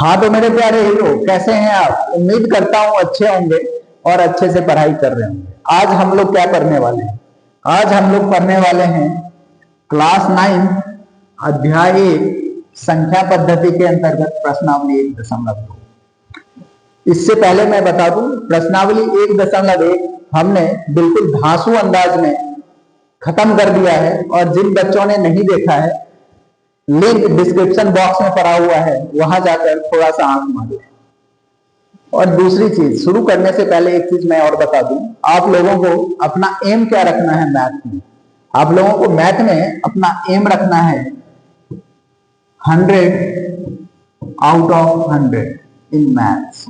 हाँ तो मेरे प्यारे हीरो, कैसे हैं आप? उम्मीद करता हूं अच्छे होंगे और अच्छे से पढ़ाई कर रहे होंगे। आज हम लोग क्या करने वाले हैं? आज हम लोग पढ़ने वाले हैं क्लास 9 अध्याय 1 संख्या पद्धति के अंतर्गत प्रश्नावली 1.2। इससे पहले मैं बता दूं, प्रश्नावली 1.1 हमने बिल्कुल धांसू अंदाज में खत्म कर दिया है, और जिन बच्चों ने नहीं देखा है लिंक डिस्क्रिप्शन बॉक्स में पड़ा हुआ है, वहां जाकर थोड़ा सा आंख मारो। और दूसरी चीज, शुरू करने से पहले एक चीज मैं और बता दूं, आप लोगों को अपना एम क्या रखना है मैथ में। आप लोगों को मैथ में अपना एम रखना है 100 आउट ऑफ 100 इन मैथ्स।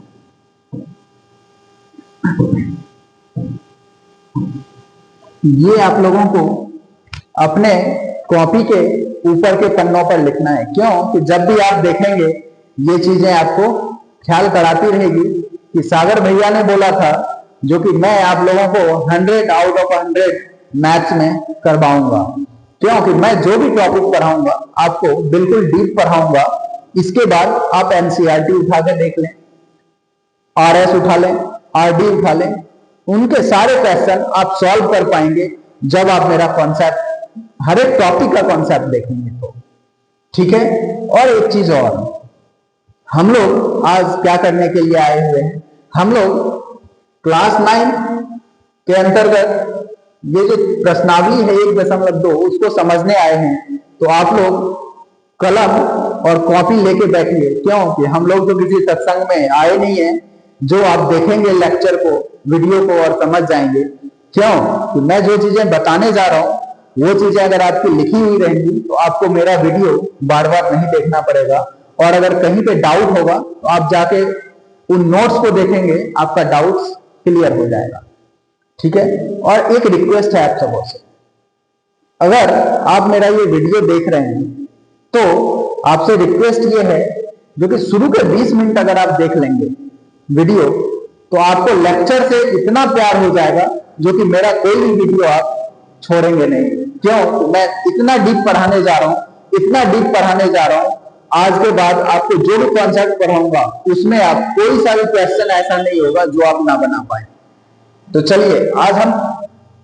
ये आप लोगों को अपने कॉपी के ऊपर के पन्नों पर लिखना है। क्यों? कि जब भी आप देखेंगे ये चीजें आपको ख्याल कराती रहेगी कि सागर भैया ने बोला था, जो कि मैं आप लोगों को 100 आउट ऑफ 100 मैथ्स में करवाऊंगा। क्योंकि मैं जो भी टॉपिक पढ़ाऊंगा आपको बिल्कुल डीप पढ़ाऊंगा। इसके बाद आप एनसीईआरटी उठा के देख लें, आरएस उठा लें, आरडी उठा लें, उनके सारे क्वेश्चन आप सॉल्व कर पाएंगे जब आप मेरा कॉन्सेप्ट, हर एक टॉपिक का कॉन्सेप्ट देखेंगे तो। ठीक है? और एक चीज और, हम लोग आज क्या करने के लिए आए हुए हैं, हम लोग क्लास 9 के अंतर्गत ये जो प्रश्नावली है 1.2 उसको समझने आए हैं। तो आप लोग कलम और कॉपी लेके बैठिए। क्योंकि हम लोग तो किसी सत्संग में आए नहीं है जो आप देखेंगे लेक्चर को, वीडियो को और समझ जाएंगे। क्यों? कि मैं जो चीजें बताने जा रहा हूं वो चीजें अगर आपकी लिखी हुई रहेंगी तो आपको मेरा वीडियो बार बार नहीं देखना पड़ेगा, और अगर कहीं पे डाउट होगा तो आप जाके उन नोट्स को देखेंगे, आपका डाउट्स क्लियर हो जाएगा। ठीक है? और एक रिक्वेस्ट है आप सबों से, अगर आप मेरा ये वीडियो देख रहे हैं तो आपसे रिक्वेस्ट ये है, जो कि शुरू के 20 मिनट अगर आप देख लेंगे वीडियो तो आपको लेक्चर से इतना प्यार हो जाएगा जो कि मेरा कोई भी वीडियो आप छोड़ेंगे नहीं। क्यों? मैं इतना डीप पढ़ाने जा रहा हूं, इतना डीप पढ़ाने जा रहा हूं। आज के बाद आपको जो भी कॉन्सेप्ट पढ़ाऊंगा उसमें आप कोई सा भी क्वेश्चन ऐसा नहीं होगा जो आप ना बना पाए। तो चलिए, आज हम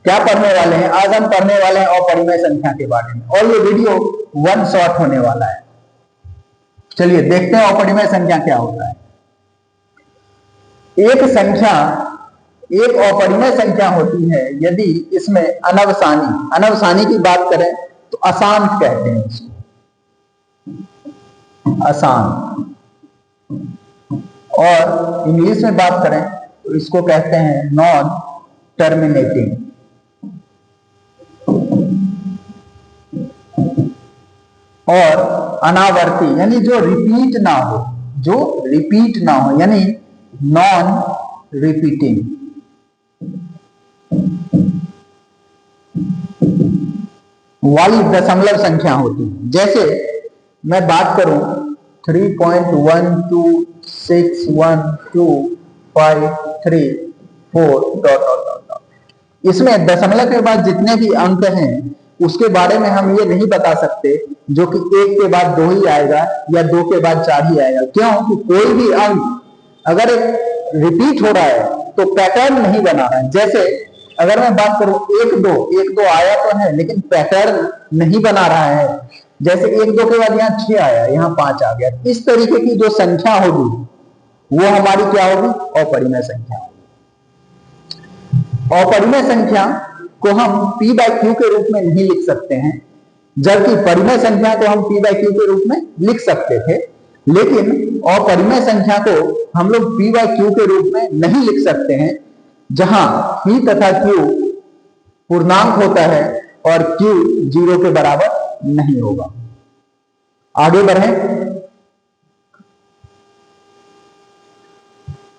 क्या पढ़ने वाले हैं? आज हम पढ़ने वाले हैं अपरिमेय संख्या के बारे में, और ये वीडियो वन शॉट होने वाला है। चलिए देखते हैं अपरिमेय संख्या क्या होता है। एक अपरिमेय संख्या होती है यदि इसमें अनवसानी की बात करें तो अशांत कहते हैं इसको, अशांत। और इंग्लिश में बात करें तो इसको कहते हैं नॉन टर्मिनेटिंग। और अनावर्ती यानी जो रिपीट ना हो, यानी नॉन रिपीटिंग। वाली दशमलव संख्या होती है। जैसे मैं बात करूं 3.1261253 इसमें दशमलव के बाद जितने भी अंक हैं उसके बारे में हम ये नहीं बता सकते जो कि 1 के बाद 2 ही आएगा या 2 के बाद 4 ही आएगा। क्यों? कि कोई भी अंक अगर रिपीट हो रहा है तो पैटर्न नहीं बना रहा है। जैसे अगर मैं बात करूं 1 2 आया तो है लेकिन पैटर्न नहीं बना रहा है। जैसे 1 2 के बाद यहाँ 6 आया, यहाँ 5 आ गया। इस तरीके की जो संख्या होगी वो हमारी क्या होगी? अपरिमेय संख्या होगी। अपरिमेय संख्या को हम p/q के रूप में नहीं लिख सकते हैं, जबकि परिमेय संख्या को हम p/q के रूप में लिख सकते थे। लेकिन अपरिमेय संख्या को हम लोग p/q के रूप में नहीं लिख सकते हैं, जहां p तथा q पूर्णांक होता है और q 0 के बराबर नहीं होगा। आगे बढ़ें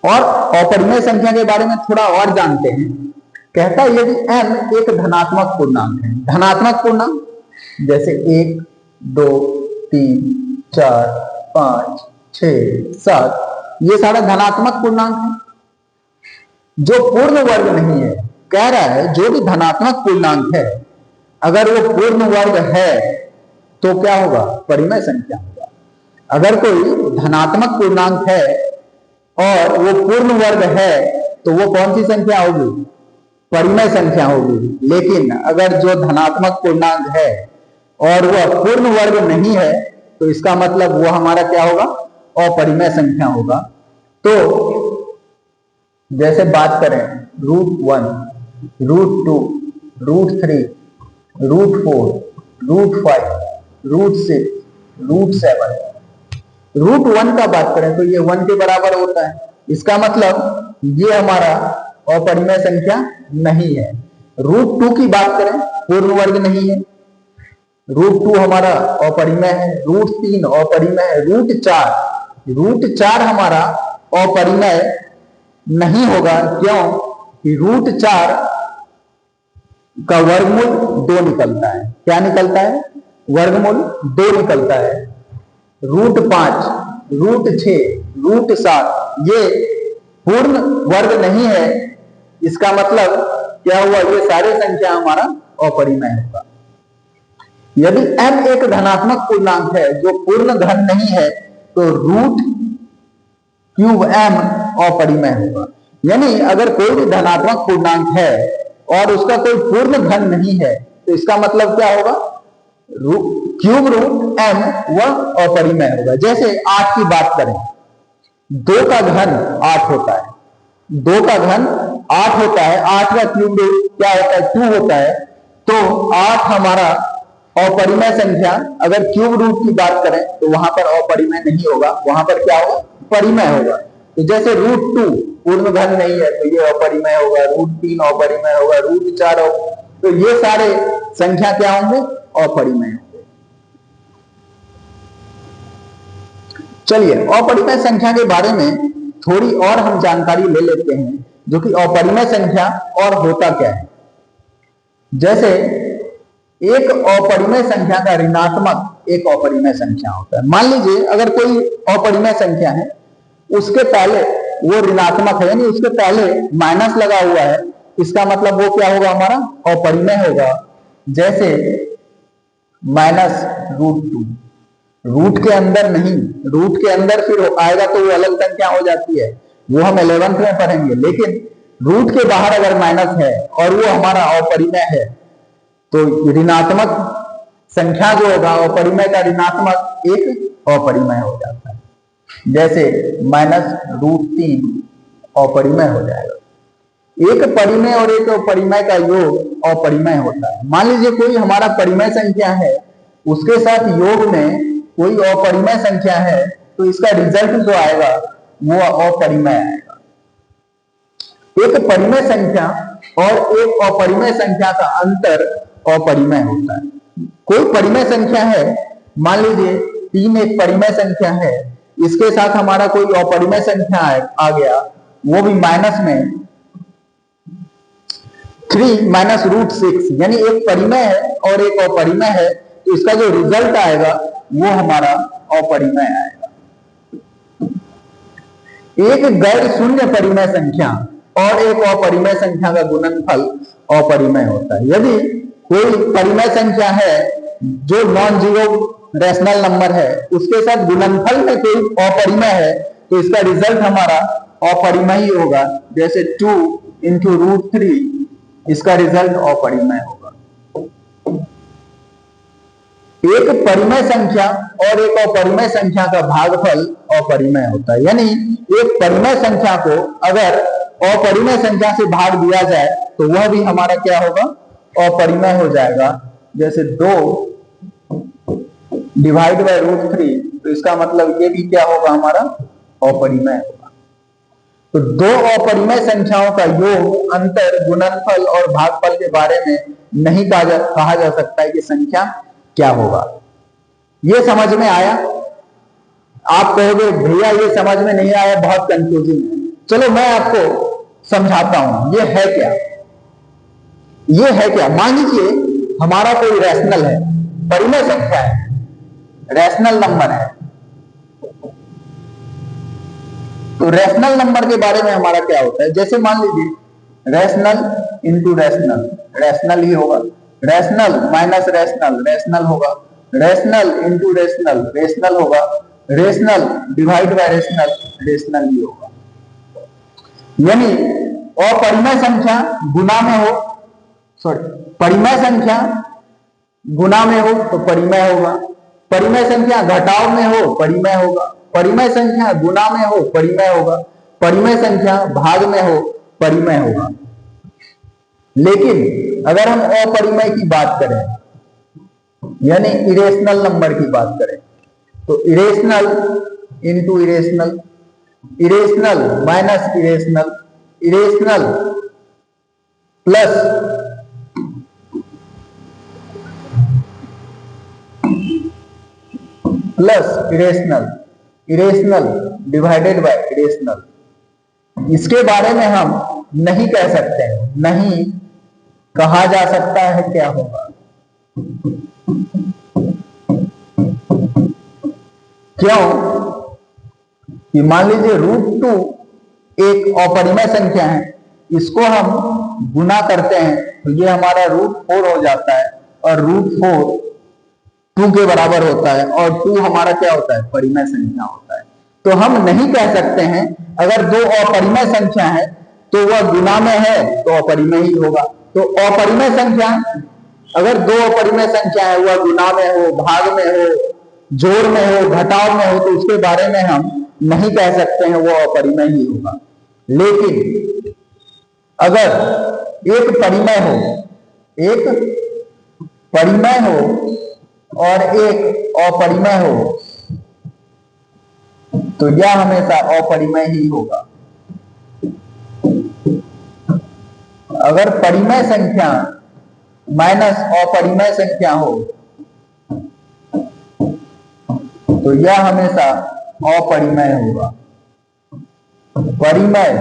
और अपरिमेय संख्या के बारे में थोड़ा और जानते हैं। कहता है यदि n एक धनात्मक पूर्णांक है, धनात्मक पूर्णांक जैसे 1 2 3 4 5 6 7, ये सारा धनात्मक पूर्णांक है जो पूर्ण वर्ग नहीं है। कह रहा है जो भी धनात्मक पूर्णांक है अगर वो पूर्ण वर्ग है तो क्या होगा? परिमेय संख्या होगा। अगर कोई धनात्मक पूर्णांक है और वो पूर्ण वर्ग है तो वो कौन सी संख्या होगी? परिमेय संख्या होगी। लेकिन अगर जो धनात्मक पूर्णांक है और वह पूर्ण वर्ग नहीं है तो इसका मतलब वो हमारा क्या होगा? अपरिमेय संख्या होगा। तो जैसे बात करें √1, √2, √3, √4, √5, √6, √7, √1 का बात करें तो ये 1 के बराबर होता है। इसका मतलब ये हमारा अपरिमेय संख्या नहीं है। √2 की बात करें, पूर्ण वर्ग नहीं है, √2 हमारा अपरिमेय है, √3 अपरिमेय है, √4 हमारा अपरिमेय नहीं होगा। क्यों कि √4 का वर्गमूल 2 निकलता है। क्या निकलता है? वर्गमूल 2 निकलता है। √5, √6, √7 ये पूर्ण वर्ग नहीं है। इसका मतलब क्या हुआ? ये सारे संख्या हमारा अपरिमेय होगा। यदि m एक धनात्मक पूर्णांक है जो पूर्ण धन नहीं है तो √3m अपरिमेय होगा। यानी अगर कोई भी धनात्मक पूर्णांक है और उसका कोई पूर्ण धन नहीं है तो इसका मतलब क्या होगा? √m वह अपरिमेय होगा। जैसे 8 की बात करें, 2 का घन 8 होता है, 2 का घन 8 होता है, 8 का क्यूब क्या होता है? 2 होता है। तो 8 हमारा अपरिमेय संख्या, अगर क्यूब रूट की बात करें तो वहां पर अपरिमेय नहीं होगा, वहां पर क्या होगा? परिमेय होगा। तो जैसे √2 पूर्ण घन नहीं है तो ये अपरिमेय होगा, √3 अपरिमेय होगा, √4 होगा। तो ये सारे संख्या क्या होंगे? अपरिमेय होंगे। चलिए अपरिमेय संख्या के बारे में थोड़ी और हम जानकारी ले लेते हैं, जो कि अपरिमेय संख्या और होता क्या है। जैसे एक अपरिमेय संख्या का ऋणात्मक एक अपरिमेय संख्या होता है। मान लीजिए अगर कोई अपरिमेय संख्या है, उसके पहले वो ऋणात्मक है, यानी उसके पहले माइनस लगा हुआ है, इसका मतलब वो क्या होगा? हमारा अपरिमेय होगा। जैसे -√2, रूट के अंदर नहीं, रूट के अंदर फिर आएगा तो वो अलग संख्या हो जाती है, वो हम 11th में पढ़ेंगे। लेकिन रूट के बाहर अगर माइनस है और वो हमारा अपरिमेय है तो ऋणात्मक संख्या जो होगा अपरिमेय का ऋणात्मक एक अपरिमेय हो जाता है। जैसे -√3 अपरिमेय हो जाएगा। एक परिमेय और एक परिमेय का योग अपरिमेय होता है। मान लीजिए कोई हमारा परिमेय संख्या है, उसके साथ योग में कोई अपरिमेय संख्या है तो इसका रिजल्ट जो आएगा वो अपरिमेय आएगा। एक परिमेय संख्या और एक अपरिमेय संख्या का अंतर अपरिमेय होता है। कोई परिमेय संख्या है, मान लीजिए 3 एक परिमेय संख्या है, इसके साथ हमारा कोई अपरिमेय संख्या आ गया, वो भी माइनस में 3 -√6, यानी एक परिमेय है और एक अपरिमेय है, तो इसका जो रिजल्ट आएगा वो हमारा अपरिमेय आएगा। एक गैर शून्य परिमेय संख्या और एक अपरिमेय संख्या का गुणनफल अपरिमेय होता है। यदि कोई परिमेय संख्या है जो नॉन जीरो रैशनल नंबर है, उसके साथ गुणनफल में कोई अपरिमेय है तो इसका रिजल्ट हमारा अपरिमेय ही होगा। जैसे 2 × √3, इसका रिजल्ट अपरिमेय होगा। एक परिमेय संख्या और एक अपरिमेय संख्या का भागफल अपरिमेय होता है। यानी एक परिमेय संख्या को अगर अपरिमेय संख्या से भाग दिया जाए तो वह भी हमारा क्या होगा? अपरिमेय हो जाएगा। जैसे 2 / √3, तो इसका मतलब ये भी क्या होगा? हमारा अपरिमेय होगा। तो दो अपरिमेय संख्याओं का योग, अंतर, गुणनफल और भागफल के बारे में नहीं कहा जा सकता है कि संख्या क्या होगा। ये समझ में आया? आप कहोगे भैया ये समझ में नहीं आया, बहुत कंफ्यूजिंग है। चलो मैं आपको समझाता हूं ये है क्या। ये है क्या? मान लीजिए हमारा कोई रैशनल है, परिमेय संख्या है, रैशनल नंबर है। तो रैशनल नंबर के बारे में हमारा क्या होता है? जैसे मान लीजिए रैशनल इंटू रैशनल, रैशनल ही होगा, रैशनल माइनस रैशनल, रैशनल होगा, रैशनल इंटू रैशनल, रैशनल होगा, rational divide by rational, rational ही होगा। यानी अपरिमेय संख्या गुना में हो, सॉरी परिमेय संख्या गुना में हो तो परिमेय होगा, परिमेय संख्या घटाव में हो परिमेय होगा, परिमेय संख्या गुना में हो परिमेय होगा, परिमेय संख्या भाग में हो परिमेय होगा। लेकिन अगर हम अपरिमेय की बात करें, यानी इरेशनल नंबर की बात करें, तो irrational into irrational, irrational minus irrational, irrational plus irrational, irrational divided by irrational, इसके बारे में हम नहीं कह सकते हैं, नहीं कहा जा सकता है क्या होगा। क्यों कि मान लीजिए √2 एक अपरिमेय संख्या है, इसको हम गुना करते हैं तो ये हमारा √4 हो जाता है, और √4 2 के बराबर होता है, और 2 हमारा क्या होता है, परिमेय संख्या होता है। तो हम नहीं कह सकते हैं अगर दो अपरिमेय संख्या है तो वह गुना में है तो अपरिमेय ही होगा। तो अपरिमेय संख्या, अगर दो अपरिमेय संख्या है वह गुना में हो, भाग में हो, जोड़ में हो, घटाव में हो, तो उसके बारे में हम नहीं कह सकते हैं, वो अपरिमेय ही होगा। लेकिन अगर एक परिमेय हो, एक परिमेय हो और एक अपरिमेय हो तो यह हमेशा अपरिमेय ही होगा। अगर परिमेय संख्या माइनस अपरिमेय संख्या हो तो यह हमेशा अपरिमेय होगा। परिमेय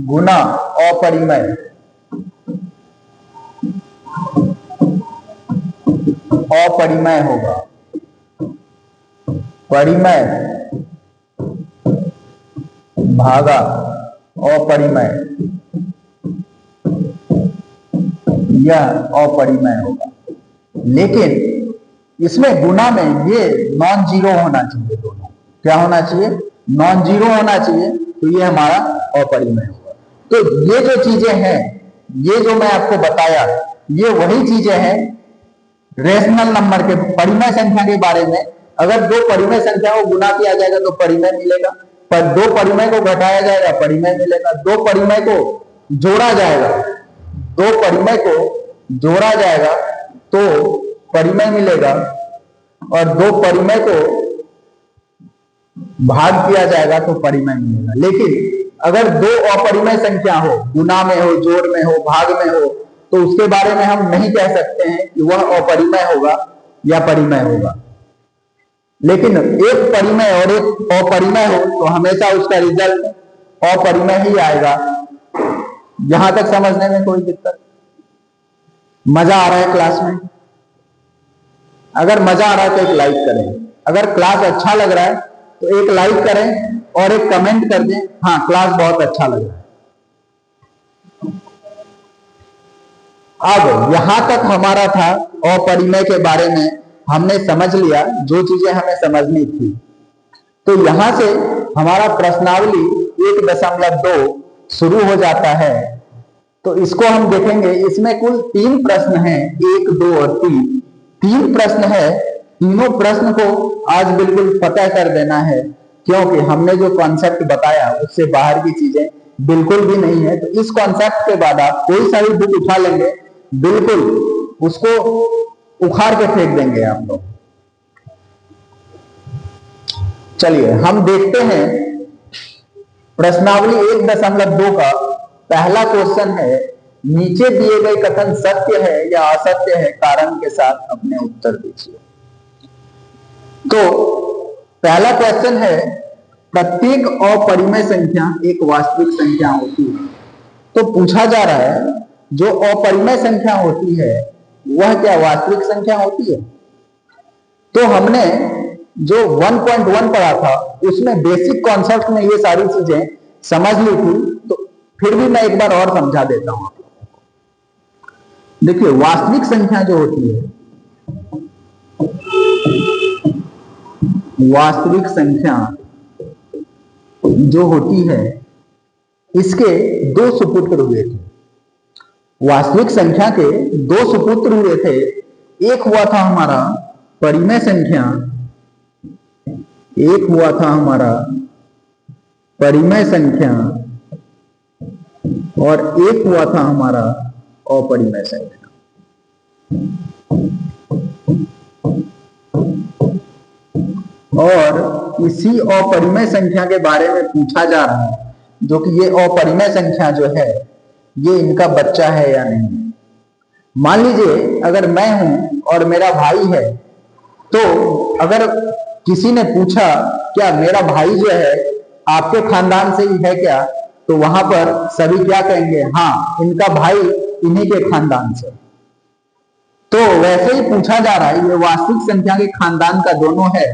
गुना अपरिमेय, अपरिमेय होगा। परिमेय भागा अपरिमेय, यह अपरिमेय होगा। लेकिन इसमें गुना में ये नॉन जीरो होना चाहिए, दोनों क्या होना चाहिए, नॉन जीरो होना चाहिए, तो ये हमारा अपरिमेय होगा। तो ये जो चीजें हैं, ये जो मैं आपको बताया, ये वही चीजें हैं रेशनल नंबर के परिमेय संख्या के बारे में। अगर दो परिमेय संख्या को गुना किया जाएगा तो परिमेय मिलेगा, पर दो परिमेय को घटाया जाएगा परिमेय मिलेगा, दो परिमेय को जोड़ा जाएगा, दो परिमेय को जोड़ा जाएगा तो परिमेय मिलेगा, और दो परिमेय को भाग किया जाएगा तो परिमेय मिलेगा। लेकिन अगर दो अपरिमेय संख्या हो, गुना में हो, जोड़ में हो, भाग में हो, तो उसके बारे में हम नहीं कह सकते हैं कि वह अपरिमेय होगा या परिमेय होगा। लेकिन एक परिमेय और एक अपरिमेय हो तो हमेशा उसका रिजल्ट अपरिमेय ही आएगा। यहां तक समझने में कोई दिक्कत? मजा आ रहा है क्लास में? अगर मजा आ रहा है तो एक लाइक करें, अगर क्लास अच्छा लग रहा है तो एक लाइक करें और एक कमेंट कर दें, हाँ क्लास बहुत अच्छा लग रहा है। अब यहां तक हमारा था अपरिमेय के बारे में, हमने समझ लिया जो चीजें हमें समझनी थी। तो यहां से हमारा प्रश्नावली 1.2 शुरू हो जाता है। तो इसको हम देखेंगे, इसमें कुल 3 प्रश्न हैं, 1, 2 और 3, 3 प्रश्न है। तीनों प्रश्न को आज बिल्कुल पता कर देना है, क्योंकि हमने जो कॉन्सेप्ट बताया उससे बाहर की चीजें बिल्कुल भी नहीं है। तो इस कॉन्सेप्ट के बाद आप कोई सा भी बुक उठा लेंगे, बिल्कुल उसको उखाड़ के फेंक देंगे आप लोग। चलिए हम देखते हैं प्रश्नावली 1.2 का पहला क्वेश्चन है, नीचे दिए गए कथन सत्य है या असत्य है, कारण के साथ अपने उत्तर दीजिए। तो पहला क्वेश्चन है, प्रत्येक अपरिमेय संख्या एक वास्तविक संख्या होती है। तो पूछा जा रहा है जो अपरिमेय संख्या होती है वह क्या वास्तविक संख्या होती है? तो हमने जो 1.1 पढ़ा था उसमें बेसिक कॉन्सेप्ट में ये सारी चीजें समझ ली थी, तो फिर भी मैं एक बार और समझा देता हूं आप लोगों को। देखिए वास्तविक संख्या जो होती है, वास्तविक संख्या जो होती है इसके दो सुपुत्र हुए थे। वास्तविक संख्या के दो सुपुत्र हुए थे। एक हुआ था हमारा परिमेय संख्या, एक हुआ था हमारा परिमेय संख्या और एक हुआ था हमारा अपरिमेय संख्या। और इसी अपरिमेय संख्या के बारे में पूछा जा रहा है, जो कि ये अपरिमेय संख्या जो है ये इनका बच्चा है या नहीं। मान लीजिए अगर मैं हूं और मेरा भाई है, तो अगर किसी ने पूछा क्या मेरा भाई जो है आपके खानदान से ही है क्या, तो वहां पर सभी क्या कहेंगे, हाँ इनका भाई इन्हीं के खानदान से। तो वैसे ही पूछा जा रहा है, ये वास्तविक संख्या के खानदान का दोनों है,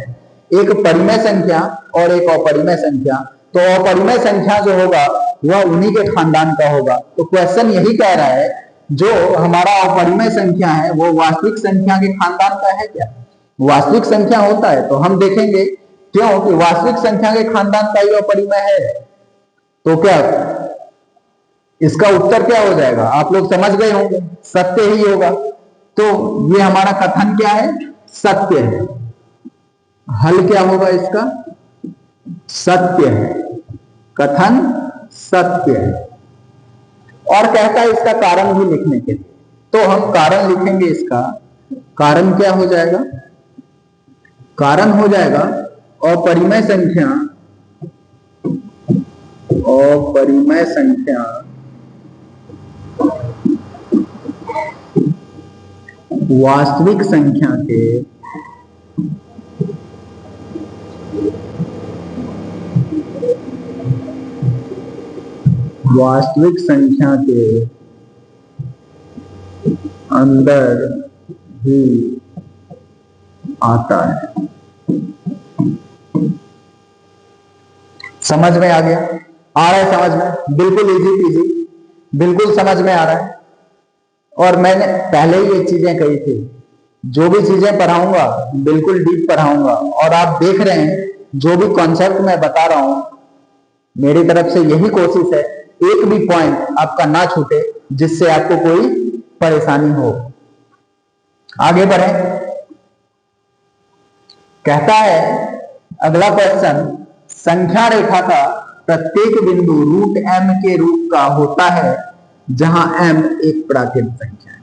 एक परिमेय संख्या और एक अपरिमेय संख्या। तो अपरिमेय संख्या जो होगा वह उन्हीं के खानदान का होगा। तो क्वेश्चन यही कह रहा है जो हमारा अपरिमेय संख्या है वो वास्तविक संख्या के खानदान का है क्या। वास्तविक संख्या होता है तो हम देखेंगे क्यों कि वास्तविक संख्या के खानदान का ही अपरिमेय है। तो क्या इसका उत्तर क्या हो जाएगा, आप लोग समझ गए होंगे, सत्य ही होगा। तो ये हमारा कथन क्या है, सत्य है। हल क्या होगा इसका, सत्य है, कथन सत्य है। और कहता है इसका कारण भी लिखने के लिए, तो हम कारण लिखेंगे। इसका कारण क्या हो जाएगा, कारण हो जाएगा अपरिमेय संख्या, अपरिमेय संख्या वास्तविक संख्या के अंदर ही आता है। समझ में आ गया, आ रहा है समझ में, बिल्कुल इजी पीजी, बिल्कुल समझ में आ रहा है। और मैंने पहले ही ये चीजें कही थी, जो भी चीजें पढ़ाऊंगा बिल्कुल डीप पढ़ाऊंगा। और आप देख रहे हैं जो भी कॉन्सेप्ट मैं बता रहा हूं, मेरी तरफ से यही कोशिश है एक भी पॉइंट आपका ना छूटे जिससे आपको कोई परेशानी हो। आगे बढ़े, कहता है अगला क्वेश्चन, संख्या रेखा का प्रत्येक बिंदु रूट m के रूप का होता है जहां m एक प्राकृत संख्या है।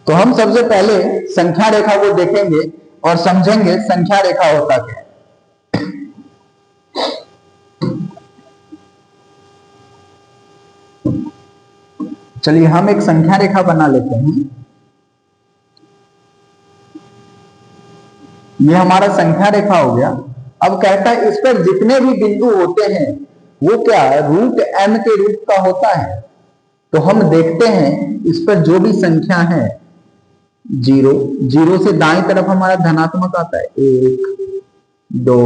तो हम सबसे पहले संख्या रेखा को देखेंगे और समझेंगे संख्या रेखा होता क्या है। चलिए हम एक संख्या रेखा बना लेते हैं। ये हमारा संख्या रेखा हो गया। अब कहता है इस पर जितने भी बिंदु होते हैं वो क्या है, रूट m के रूप का होता है। तो हम देखते हैं इस पर जो भी संख्या है, जीरो, जीरो से दाएं तरफ हमारा धनात्मक आता है, 1 2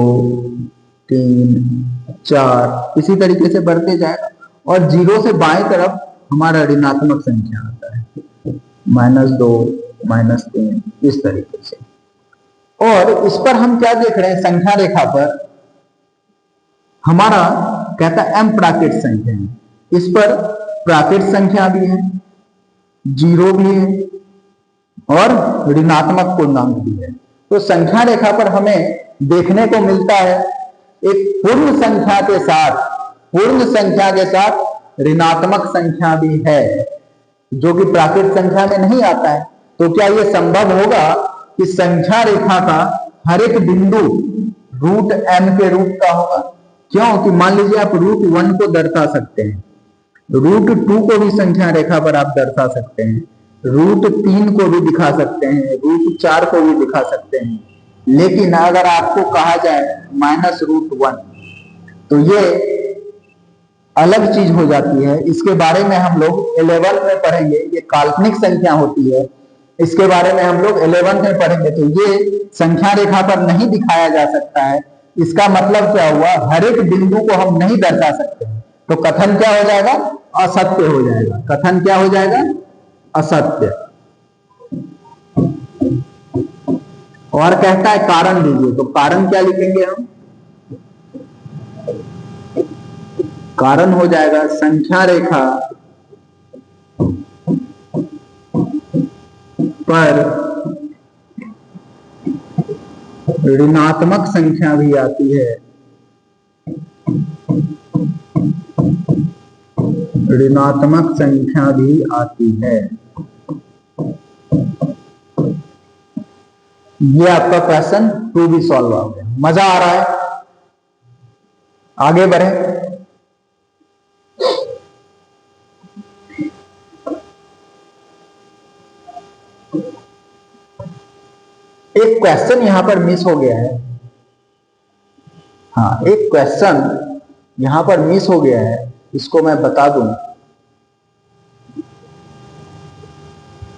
3 4, इसी तरीके से बढ़ते जाएगा। और जीरो से बाएं तरफ हमारा ऋणात्मक संख्या आता है, -2 -3, इस तरीके से। और इस पर हम क्या देख रहे हैं, संख्या रेखा पर हमारा कहता है m प्राकृत संख्या है। इस पर प्राकृत संख्या भी है, जीरो भी है और ऋणात्मक पूर्णांक भी है। तो संख्या रेखा पर हमें देखने को मिलता है एक पूर्ण संख्या के साथ, पूर्ण संख्या के साथ ऋणात्मक संख्या भी है, जो कि प्राकृत संख्या में नहीं आता है। तो क्या यह संभव होगा कि संख्या रेखा का हर एक बिंदु रूट m के रूप का होगा? क्योंकि मान लीजिए आप रूट 1 को दर्शा सकते हैं, रूट 2 को भी संख्या रेखा पर आप दर्शा सकते हैं, रूट 3 को भी दिखा सकते हैं, रूट 4 को भी दिखा सकते हैं। लेकिन अगर आपको कहा जाए -√1, तो ये अलग चीज हो जाती है। इसके बारे में हम लोग 11 में पढ़ेंगे, ये काल्पनिक संख्या होती है, इसके बारे में हम लोग 11 में पढ़ेंगे। तो ये संख्या रेखा पर नहीं दिखाया जा सकता है। इसका मतलब क्या हुआ, हर एक बिंदु को हम नहीं दर्शा सकते। तो कथन क्या हो जाएगा, असत्य हो जाएगा। कथन क्या हो जाएगा, असत्य। और कहता है कारण दीजिए, तो कारण क्या लिखेंगे हम? कारण हो जाएगा संख्या रेखा पर ऋणात्मक संख्या भी आती है, ऋणात्मक संख्या भी आती है। ये आपका क्वेश्चन 2 भी सॉल्व हो गया। मजा आ रहा है? आगे बढ़े। एक क्वेश्चन यहां पर मिस हो गया है। हाँ, एक क्वेश्चन यहां पर मिस हो गया है, इसको मैं बता दूं।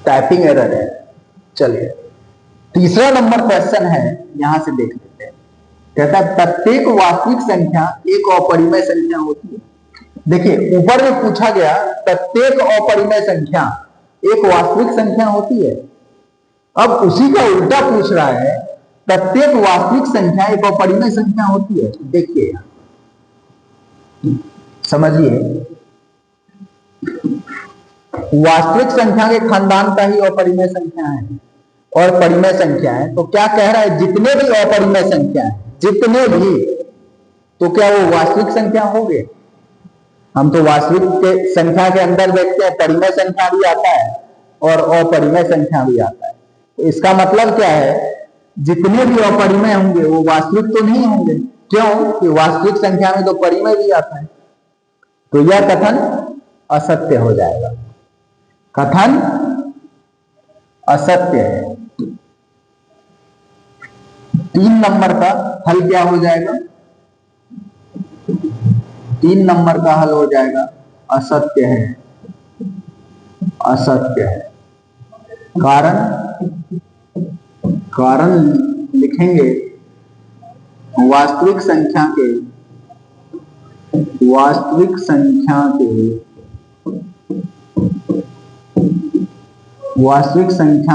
टाइपिंग एरर है। चलिए, तीसरा नंबर क्वेश्चन है, यहां से देख लेते हैं। कहता है प्रत्येक वास्तविक संख्या एक अपरिमेय संख्या होती है। देखिए, ऊपर में पूछा गया प्रत्येक अपरिमेय संख्या एक वास्तविक संख्या होती है। अब उसी का उल्टा पूछ रहा है प्रत्येक वास्तविक संख्या एक अपरिमेय संख्या होती है। देखिए, समझिए, वास्तविक संख्या के खानदान का ही अपरिमेय संख्या है और परिमेय संख्या है। तो क्या कह रहा है, जितने भी अपरिमेय संख्या है, जितने भी, तो क्या वो वास्तविक संख्या होंगे? हम तो वास्तविक के संख्या के अंदर देखते हैं परिमेय संख्या भी आता है और अपरिमेय संख्या भी आता है। तो इसका मतलब क्या है, जितने भी अपरिमेय होंगे वो वास्तविक तो नहीं होंगे। क्यों? कि वास्तविक संख्या में तो परिमेय भी आता है। तो यह कथन असत्य हो जाएगा। कथन असत्य है। 3 नंबर का हल क्या हो जाएगा? 3 नंबर का हल हो जाएगा असत्य है, असत्य है। कारण लिखेंगे वास्तविक संख्या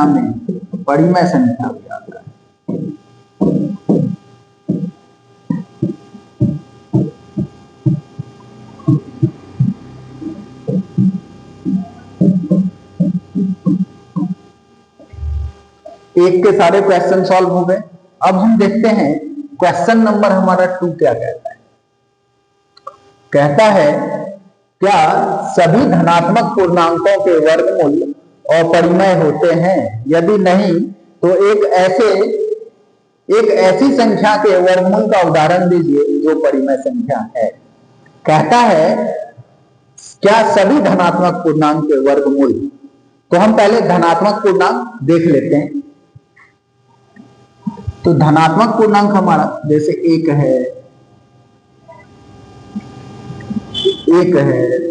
में परिमेय संख्या भी आता है। एक के सारे क्वेश्चन सॉल्व हो गए। अब हम देखते हैं क्वेश्चन नंबर हमारा 2 क्या कहता है। कहता है क्या सभी धनात्मक पूर्णांकों के वर्गमूल अपरिमेय होते हैं? यदि नहीं तो एक ऐसी संख्या के वर्गमूल का उदाहरण दीजिए जो परिमेय संख्या है। कहता है क्या सभी धनात्मक पूर्णांक के वर्गमूल। तो हम पहले धनात्मक पूर्णांक देख लेते हैं। तो धनात्मक पूर्णांक हमारा जैसे 1 है,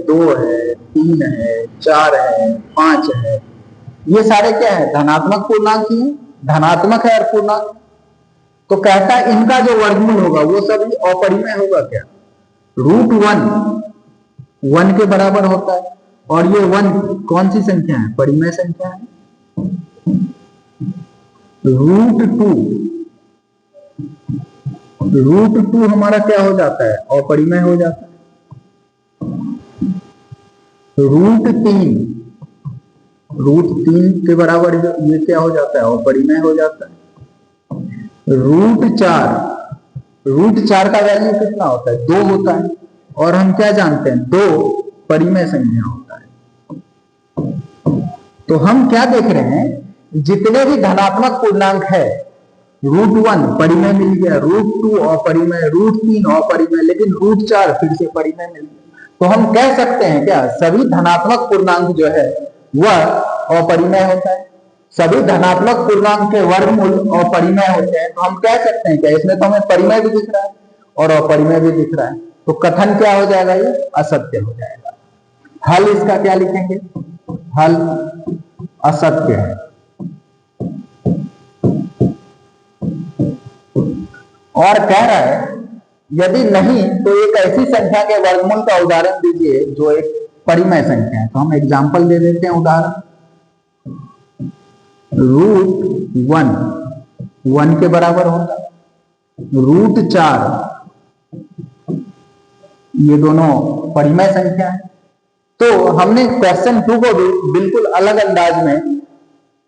2 है, 3 है, 4 है, 5 है। ये सारे क्या है? धनात्मक पूर्णांक ही है, धनात्मक है और पूर्णांक। तो कहता है इनका जो वर्गमूल होगा वो सभी अपरिमेय होगा। क्या? √1 के बराबर होता है। और ये 1 कौन सी संख्या है? परिमेय संख्या है। √2 हमारा क्या हो जाता है? अपरिमेय हो जाता है। √3 के बराबर ये क्या हो जाता है? अपरिमेय हो जाता है। √4 का वैल्यू कितना होता है? 2 होता है। और हम क्या जानते हैं? 2 परिमेय संख्या होता है। तो हम क्या देख रहे हैं, जितने भी धनात्मक पूर्णांक है, √1 परिमेय मिल गया, √2 अपरिमेय, √3 अपरिमेय, लेकिन √4 फिर से परिमेय मिल गया। तो हम कह सकते हैं क्या सभी धनात्मक पूर्णांक जो है वह अपरिमेय होता है। सभी धनात्मक पूर्णांक के वर्गमूल अपरिमेय होते हैं। तो हम कह सकते हैं क्या इसमें तो हमें परिमेय भी दिख रहा है और अपरिमेय भी दिख रहा है। तो कथन क्या हो जाएगा? ये असत्य हो जाएगा। हल इसका क्या लिखेंगे? हल असत्य है। और कह रहा है यदि नहीं तो एक ऐसी संख्या के वर्गमूल का उदाहरण दीजिए जो एक परिमेय संख्या है। तो हम एग्जांपल दे देते हैं, उदाहरण √1 1 के बराबर होगा। √4 ये दोनों परिमेय संख्या है। तो हमने क्वेश्चन 2 को भी बिल्कुल अलग अंदाज में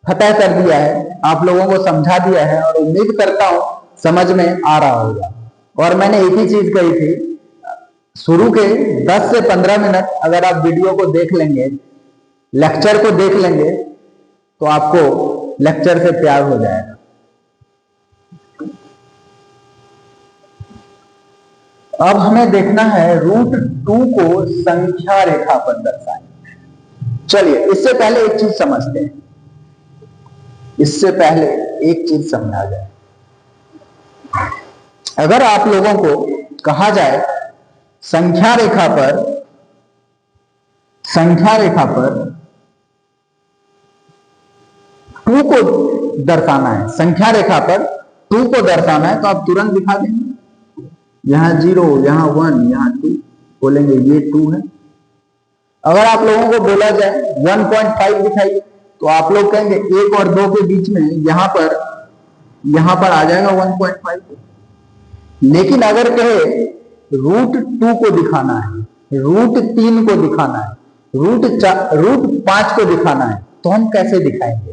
फतह कर दिया है, आप लोगों को समझा दिया है और उम्मीद करता हूं समझ में आ रहा होगा। और मैंने एक ही चीज कही थी, शुरू के 10 से 15 मिनट अगर आप वीडियो को देख लेंगे, लेक्चर को देख लेंगे, तो आपको लेक्चर से प्यार हो जाएगा। अब हमें देखना है √2 को संख्या रेखा पर दर्शाएं। चलिए इससे पहले एक चीज समझते हैं, इससे पहले एक चीज समझा जाए। अगर आप लोगों को कहा जाए संख्या रेखा पर 2 को दर्शाना है, संख्या रेखा पर 2 को दर्शाना है, तो आप तुरंत दिखा देंगे। यहां 0, यहां 1, यहां 2, बोलेंगे ये 2 है। अगर आप लोगों को बोला जाए 1.5 दिखाइए, तो आप लोग कहेंगे 1 और 2 के बीच में यहां पर आ जाएगा 1.5। लेकिन अगर कहे √2 को दिखाना है, √3 को दिखाना है, √5 को दिखाना है, तो हम कैसे दिखाएंगे?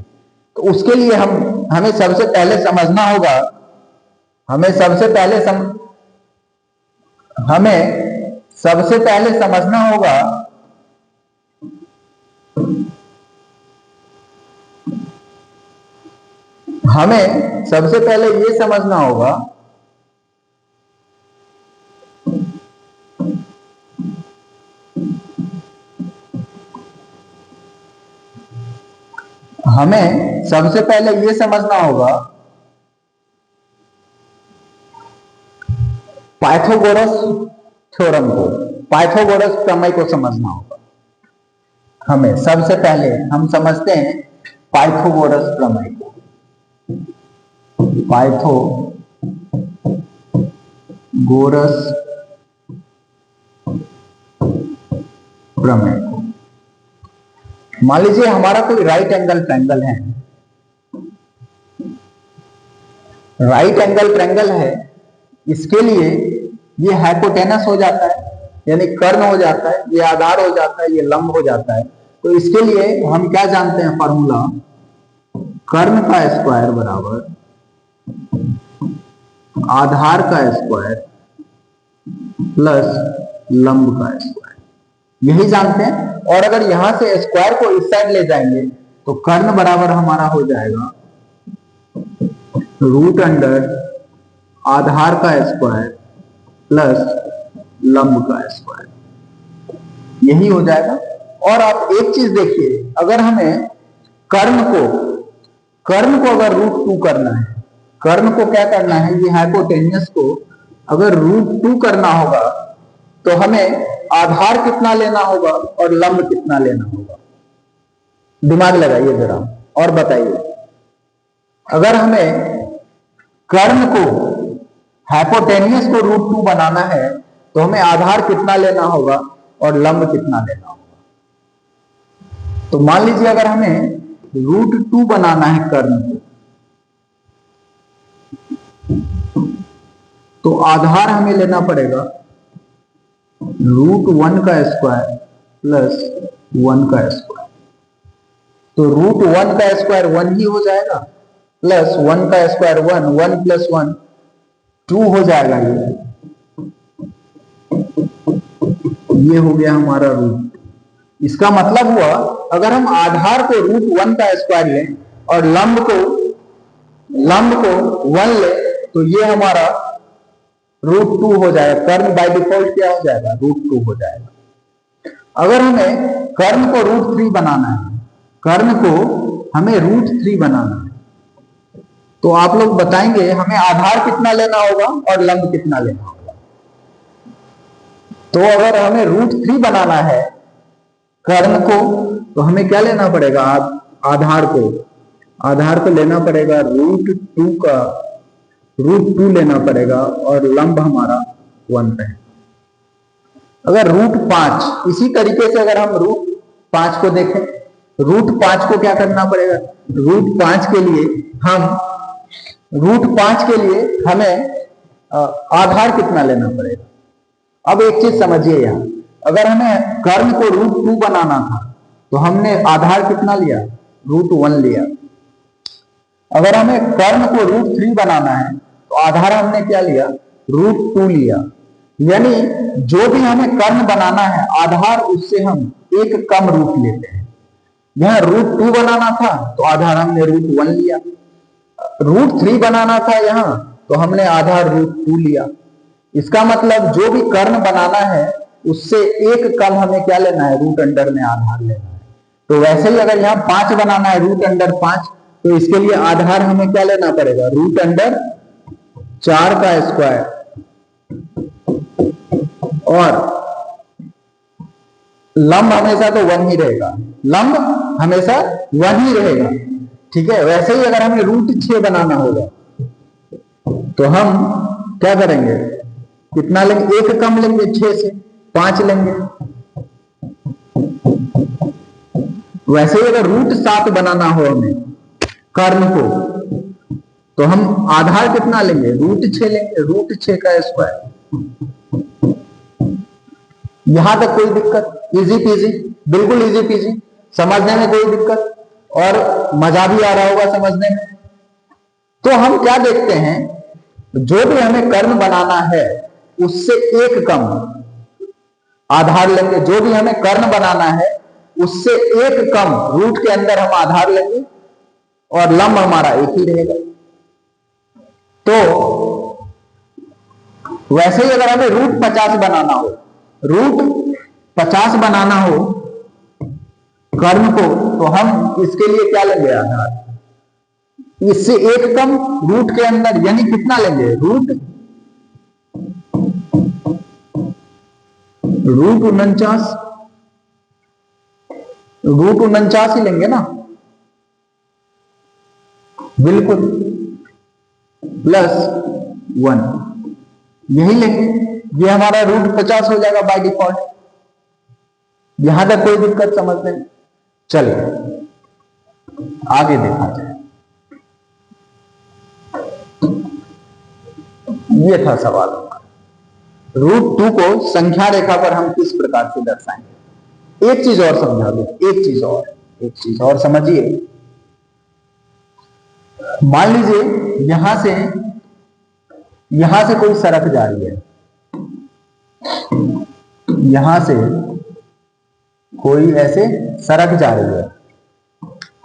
तो उसके लिए हमें सबसे पहले समझना होगा, हमें सबसे पहले समझना होगा हमें सबसे पहले ये समझना होगा पाइथागोरस थ्योरम को, पाइथागोरस प्रमेय को समझना होगा। हमें सबसे पहले हम समझते हैं पाइथागोरस प्रमेय को, पाइथागोरस प्रमेय को। मान लीजिए हमारा कोई राइट एंगल ट्रायंगल है, राइट एंगल ट्रायंगल है, इसके लिए ये हाइपोटेनस हो जाता है, यानी कर्ण हो जाता है, ये आधार हो जाता है, ये लंब हो जाता है। तो इसके लिए हम क्या जानते हैं फॉर्मूला, कर्ण का स्क्वायर बराबर आधार का स्क्वायर प्लस लंब का स्क्वायर, यही जानते हैं। और अगर यहां से स्क्वायर को इस साइड ले जाएंगे तो कर्ण बराबर हमारा हो जाएगा √अंडर आधार का स्क्वायर प्लस लंब का स्क्वायर, यही हो जाएगा। और आप एक चीज देखिए, अगर हमें कर्ण को अगर √2 करना है, कर्ण को क्या करना है, ये हाइपोटेन्यूस को अगर √2 करना होगा, तो हमें आधार कितना लेना होगा और लंब कितना लेना होगा? दिमाग लगाइए जरा और बताइए। अगर हमें कर्ण को, हाइपोटेन्यूस को √2 बनाना है, तो हमें आधार कितना लेना होगा और लंब कितना लेना होगा? तो मान लीजिए अगर हमें √2 बनाना है कर्ण को, तो आधार हमें लेना पड़ेगा √1 का स्क्वायर प्लस 1 का स्क्वायर। तो √1 का स्क्वायर 1 ही हो जाएगा, प्लस 1 का स्क्वायर 1, 1 प्लस 1 2 हो जाएगा। ये हो गया हमारा √2। इसका मतलब हुआ अगर हम आधार को √1 का स्क्वायर लें और लंब को 1 ले, तो ये हमारा √2 हो जाएगा। कर्ण बाय डिफॉल्ट क्या हो जाएगा? √2 हो जाएगा। अगर हमें कर्ण को √3 बनाना है, कर्ण को हमें √3 बनाना है, तो आप लोग बताएंगे हमें आधार कितना लेना होगा और लंब कितना लेना होगा? तो अगर हमें √3 बनाना है कर्ण को, तो हमें क्या लेना पड़ेगा? आधार को लेना पड़ेगा √2 लेना पड़ेगा और लंब हमारा 1 रहेगा। अगर √5, इसी तरीके से अगर हम √5 को देखें, √5 को क्या करना पड़ेगा? √5 के लिए हम √5 के लिए हमें आधार कितना लेना पड़ेगा। अब एक चीज समझिए, यहां अगर हमें कर्ण को √2 बनाना था तो हमने आधार कितना लिया, √1 लिया। अगर हमें कर्ण को √3 बनाना है तो आधार हमने क्या लिया, √2 लिया। यानी जो भी हमें कर्ण बनाना है आधार उससे हम एक कम रूट लेते हैं। यहां √2 बनाना था तो आधार हमने √1 लिया, √3 बनाना था यहां तो हमने आधार √2 लिया। इसका मतलब जो भी कर्ण बनाना है उससे एक कम हमें क्या लेना है, रूट अंडर में आधार लेना है। तो वैसे ही अगर यहाँ 5 बनाना है √5 तो इसके लिए आधार हमें क्या लेना पड़ेगा, √4 का स्क्वायर, और लंब हमेशा तो 1 ही रहेगा, लंब हमेशा 1 ही रहेगा। ठीक है, वैसे ही अगर हमें √6 बनाना होगा तो हम क्या करेंगे, कितना लेंगे, एक कम लेंगे, 6 से 5 लेंगे। वैसे ही अगर √7 बनाना हो हमें कर्ण को तो हम आधार कितना लेंगे, √6 लेंगे, √6 का स्क्वायर। यहां तक कोई दिक्कत, इजी पीजी, बिल्कुल इजी पीजी, समझने में कोई दिक्कत और मजा भी आ रहा होगा समझने में। तो हम क्या देखते हैं, जो भी हमें कर्ण बनाना है उससे एक कम आधार लेंगे, जो भी हमें कर्ण बनाना है उससे एक कम रूट के अंदर हम आधार लेंगे और लंब हमारा एक ही रहेगा। तो वैसे ही अगर हमें √50 बनाना हो, √50 बनाना हो कर्ण को तो हम इसके लिए क्या लेंगे, आधार इससे एक कम रूट के अंदर, यानी कितना लेंगे, √49 ही लेंगे ना, बिल्कुल, +1 यही लेंगे। ये हमारा √50 हो जाएगा बाय डिफॉल्ट। यहां तक कोई दिक्कत समझने में। चलिए आगे देखा जाए। ये था सवाल हमारा, √2 को संख्या रेखा पर हम किस प्रकार से दर्शाएंगे। एक चीज और समझा दो, एक चीज और समझिए। मान लीजिए यहां से कोई सड़क जा रही है, यहां से कोई ऐसे सड़क जा रही है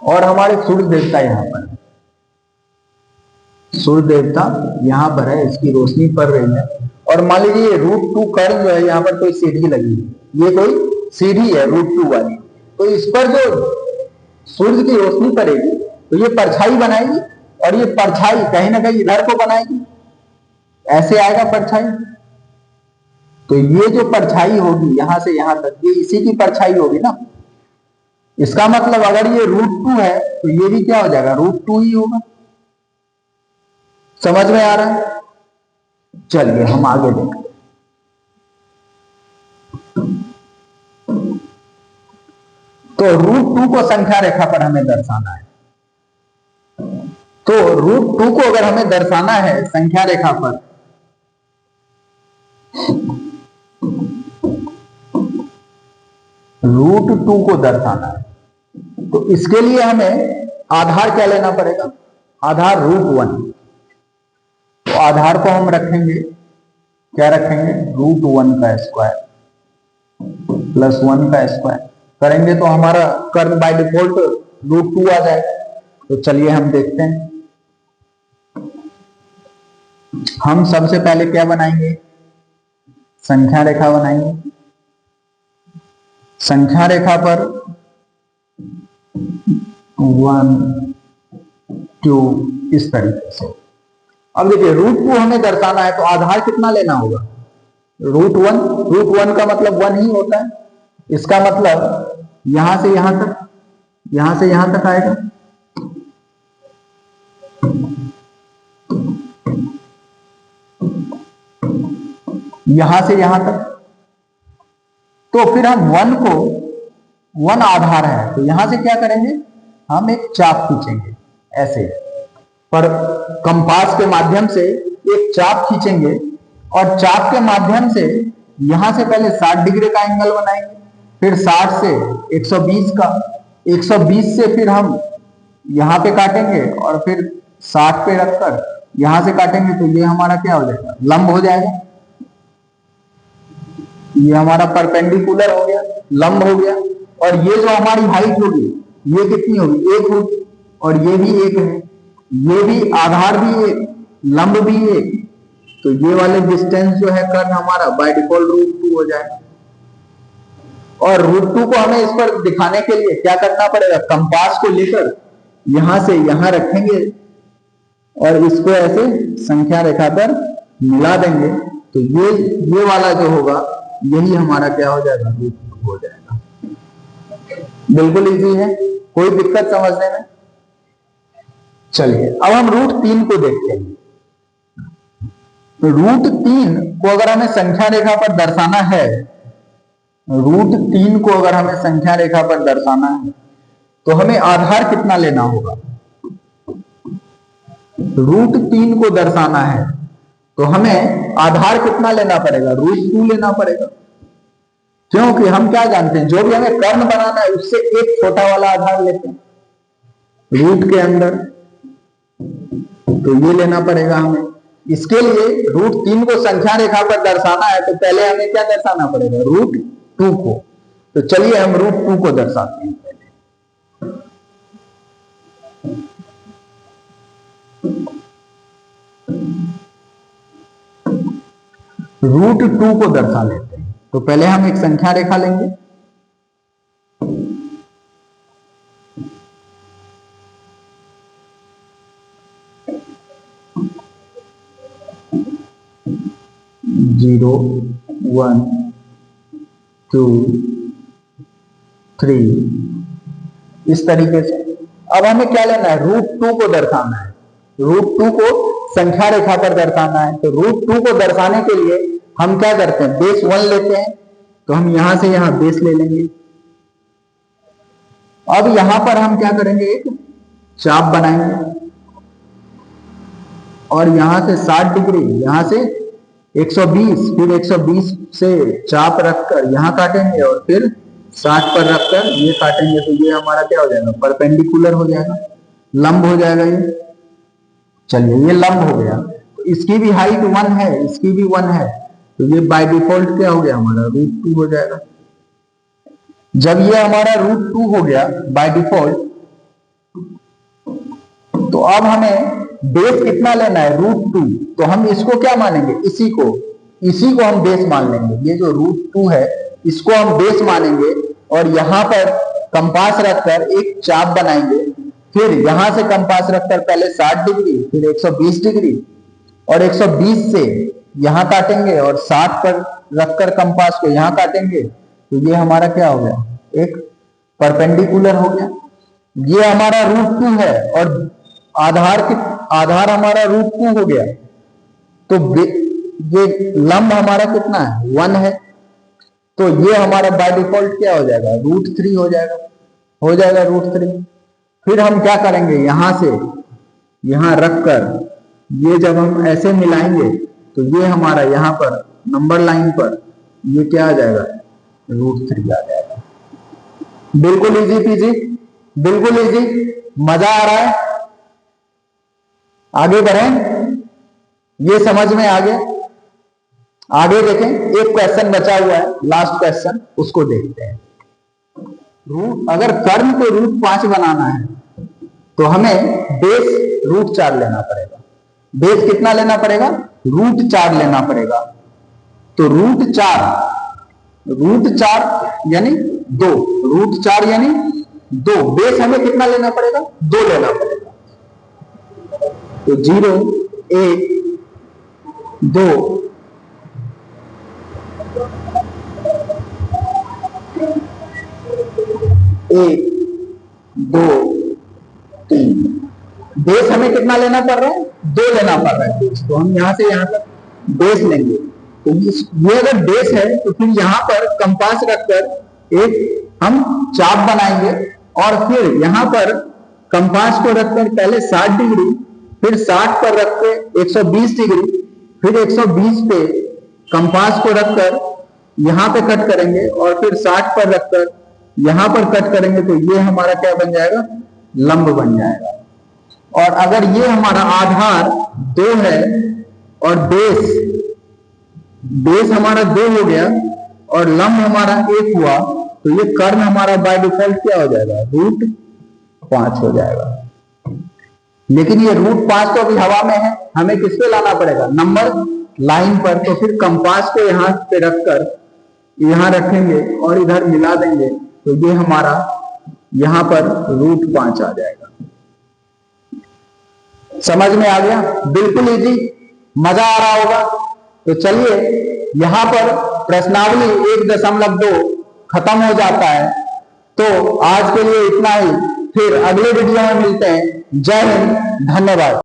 और हमारे सूर्य देवता यहां पर है, सूर्य देवता यहां पर है, इसकी रोशनी पड़ रही है। और मान लीजिए √2 कर्ण जो है यहाँ पर कोई सीढ़ी लगी है, ये कोई सीढ़ी है √2 वाली, तो इस पर जो सूर्य की रोशनी पड़ेगी तो ये परछाई बनाएगी और ये परछाई कहीं ना कहीं इधर को बनाएगी, ऐसे आएगा परछाई। तो ये जो परछाई होगी यहां से यहां तक, ये इसी की परछाई होगी ना। इसका मतलब अगर ये √2 है तो ये भी क्या हो जाएगा, √2 ही होगा। समझ में आ रहा है। चलिए हम आगे देखते हैं। तो √2 को संख्या रेखा पर हमें दर्शाना है। तो √2 को अगर हमें दर्शाना है संख्या रेखा पर, √2 को दर्शाना है तो इसके लिए हमें आधार क्या लेना पड़ेगा, आधार √1। तो आधार को हम रखेंगे, क्या रखेंगे, √1 का स्क्वायर +1 का स्क्वायर करेंगे तो हमारा कर्ण बाय डिफॉल्ट √2 आ जाएगा। तो चलिए हम देखते हैं। हम सबसे पहले क्या बनाएंगे, संख्या रेखा बनाएंगे। संख्या रेखा पर 1 2 इस तरीके से। अब देखिए √2 हमें दर्शाना है तो आधार कितना लेना होगा, √1 का मतलब 1 ही होता है। इसका मतलब यहां से यहां तक, यहां से यहां तक आएगा, यहां से यहां तक। तो फिर हम 1 आधार है तो यहां से क्या करेंगे, हम एक चाप खींचेंगे ऐसे, पर कंपास के माध्यम से एक चाप खींचेंगे और चाप के माध्यम से यहां से पहले 60 डिग्री का एंगल बनाएंगे, फिर 60 से 120 का, 120 से फिर हम यहां पे काटेंगे और फिर 60 पे रखकर यहां से काटेंगे, तो ये हमारा क्या हो जाएगा, लंब हो जाएगा। ये हमारा परपेंडिकुलर हो गया, लंब हो गया। और ये जो हमारी हाइट होगी ये कितनी होगी, 1 होगी, और ये भी 1 है, ये भी आधार भी 1, लंब भी 1, तो ये वाले डिस्टेंस जो है कर्ण हमारा बाय डिफॉल्ट √2 हो जाएगा। और √2 को हमें इस पर दिखाने के लिए क्या करना पड़ेगा, कंपास को लेकर यहां से यहां रखेंगे और इसको ऐसे संख्या रेखा पर मिला देंगे, तो ये वाला जो होगा यही हमारा क्या हो जाएगा, √2 हो जाएगा। बिल्कुल इजी है, कोई दिक्कत समझने में। चलिए अब हम √3 को देखते हैं। √3 को अगर हमें संख्या रेखा पर दर्शाना है, √3 को अगर हमें संख्या रेखा पर दर्शाना है तो हमें आधार कितना लेना होगा। √3 को दर्शाना है तो हमें आधार कितना लेना पड़ेगा, √2 लेना पड़ेगा। क्योंकि हम क्या जानते हैं, जो भी हमें कर्ण बनाना है उससे एक छोटा वाला आधार लेते हैं रूट के अंदर, तो ये लेना पड़ेगा हमें। इसके लिए √3 को संख्या रेखा पर दर्शाना है तो पहले हमें क्या दर्शाना पड़ेगा, √2 को। तो चलिए हम √2 को दर्शाते हैं पहले। √2 को दर्शा लेते हैं, तो पहले हम एक संख्या रेखा लेंगे, जीरो 1 2 3 इस तरीके से। अब हमें क्या लेना है, √2 को दर्शाना है, √2 को संख्या रेखा पर दर्शाना है। तो √2 को दर्शाने के लिए हम क्या करते हैं, बेस 1 लेते हैं, तो हम यहां से यहां बेस ले लेंगे। अब यहां पर हम क्या करेंगे, एक चाप बनाएंगे और यहां से 60 डिग्री, यहां से 120, फिर 120 से चाप रखकर यहां काटेंगे और फिर 60 पर रखकर ये काटेंगे, तो ये हमारा क्या हो जाएगा, परपेंडिकुलर हो जाएगा, लंब हो जाएगा ये। चलिए ये लंब हो गया, तो इसकी भी हाइट 1 है, इसकी भी 1 है, तो ये बाय डिफॉल्ट क्या हो गया हमारा, √2 हो जाएगा। जब ये हमारा √2 हो गया बाय डिफॉल्ट, तो अब हमें बेस कितना लेना है, √2। तो हम इसको क्या मानेंगे, इसी को हम बेस मान लेंगे। ये जो √2 है इसको हम बेस मानेंगे और यहां पर कंपास रखकर एक चाप बनाएंगे, फिर यहां से कंपास रखकर पहले 60 डिग्री, फिर 120 डिग्री और 120 से यहां काटेंगे और 60 पर रखकर कंपास को यहां काटेंगे, तो ये हमारा क्या हो गया, एक परपेंडिकुलर हो गया। ये हमारा √2 है और आधार हमारा √2 हो गया, तो ये लंब हमारा कितना है, 1 है, तो ये हमारा बाय डिफॉल्ट क्या हो जाएगा, √3 हो जाएगा √3। फिर हम क्या करेंगे, यहां से यहां रखकर ये जब हम ऐसे मिलाएंगे तो ये हमारा यहां पर नंबर लाइन पर ये क्या आ जाएगा, √3 आ जाएगा। बिल्कुल इजी पीजी, बिल्कुल इजी, मजा आ रहा है। आगे बढ़ें, ये समझ में आ गया। आगे देखें, एक क्वेश्चन बचा हुआ है, लास्ट क्वेश्चन, उसको देखते हैं। अगर कर्ण को √5 बनाना है तो हमें बेस √4 लेना पड़ेगा। बेस कितना लेना पड़ेगा, √4 लेना पड़ेगा। तो √4 यानी 2, √4 यानी 2, बेस हमें कितना लेना पड़ेगा, 2 लेना पड़ेगा। तो 0 1 2 1 2 3, बेस हमें कितना लेना पड़ रहा है, 2 लेना पड़ रहा है बेस। तो हम यहां से यहां तक बेस लेंगे, तो ये अगर बेस है तो फिर यहां पर कंपास रखकर एक हम चाप बनाएंगे और फिर यहां पर कंपास को रखकर पहले 60 डिग्री, फिर 60 पर रख के 120 डिग्री, फिर 120 पे कंपास को रखकर यहां पे कट करेंगे और फिर 60 पर रखकर यहां पर कट करेंगे, तो ये हमारा क्या बन जाएगा, लंब बन जाएगा। और अगर ये हमारा आधार 2 है और बेस हमारा 2 हो गया और लंब हमारा 1 हुआ, तो ये कर्ण हमारा बाय डिफॉल्ट क्या हो जाएगा, √5 हो जाएगा। लेकिन ये √5 तो अभी हवा में है, हमें किस पे लाना पड़ेगा, नंबर लाइन पर। तो फिर कंपास को यहां पे रखकर यहां रखेंगे और इधर मिला देंगे, तो ये हमारा यहां पर √5 आ जाएगा। समझ में आ गया, बिल्कुल इजी, मजा आ रहा होगा। तो चलिए यहां पर प्रश्नावली 1.2 खत्म हो जाता है। तो आज के लिए इतना ही, फिर अगले वीडियो में मिलते हैं। जय हिंद, धन्यवाद।